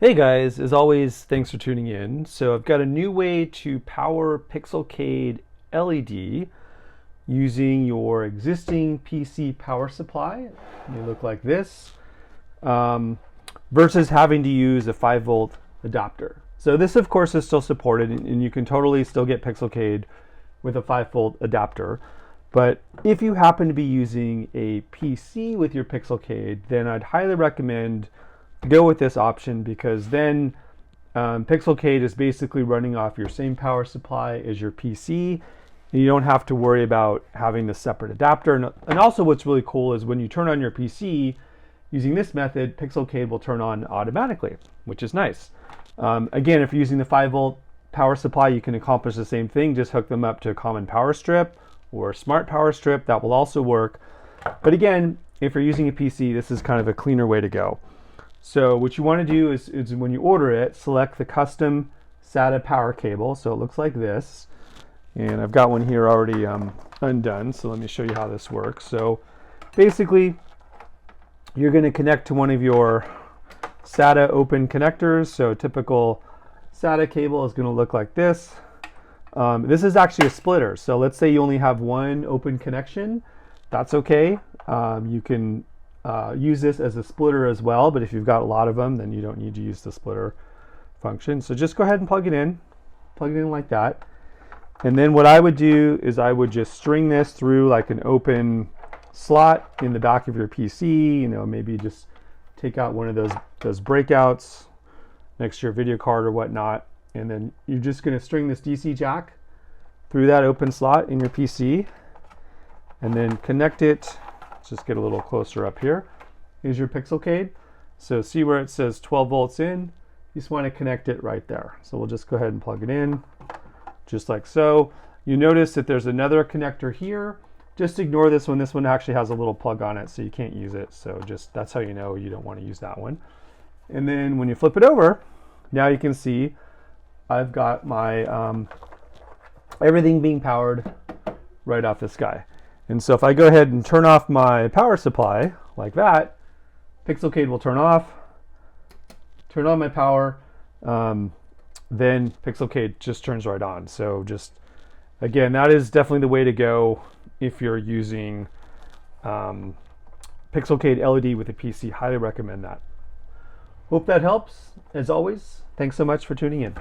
Hey guys, as always, thanks for tuning in. So I've got a new way to power Pixelcade LED using your existing PC power supply. They look like this, versus having to use a 5-volt adapter. So this, of course, is still supported, and you can totally still get Pixelcade with a 5-volt adapter. But if you happen to be using a PC with your Pixelcade, then I'd highly recommend go with this option, because then Pixelcade is basically running off your same power supply as your PC. And you don't have to worry about having the separate adapter. And also what's really cool is when you turn on your PC using this method, Pixelcade will turn on automatically, which is nice. Again, if you're using the 5-volt power supply, you can accomplish the same thing. Just hook them up to a common power strip or a smart power strip. That will also work. But again, if you're using a PC, this is kind of a cleaner way to go. So what you want to do is when you order it, select the custom SATA power cable. So it looks like this. And I've got one here already undone. So let me show you how this works. So basically, you're going to connect to one of your SATA open connectors. So a typical SATA cable is going to look like this. This is actually a splitter. So let's say you only have one open connection. That's okay. You can use this as a splitter as well, but if you've got a lot of them, then you don't need to use the splitter function. So just go ahead and plug it in like that. And then what I would do is I would just string this through like an open slot in the back of your PC. You know, maybe just take out one of those breakouts next to your video card or whatnot. And then you're just going to string this DC jack through that open slot in your PC and then connect it. Just get a little closer up here. Here's your Pixelcade. So see where it says 12 volts in? You just want to connect it right there. So we'll just go ahead and plug it in, just like so. You notice that there's another connector here. Just ignore this one. This one actually has a little plug on it, so you can't use it. So just that's how you know you don't want to use that one. And then when you flip it over, now you can see I've got my everything being powered right off this guy. And so if I go ahead and turn off my power supply like that, Pixelcade will turn off, turn on my power, then Pixelcade just turns right on. So just, again, that is definitely the way to go if you're using Pixelcade LED with a PC. Highly recommend that. Hope that helps. As always, thanks so much for tuning in.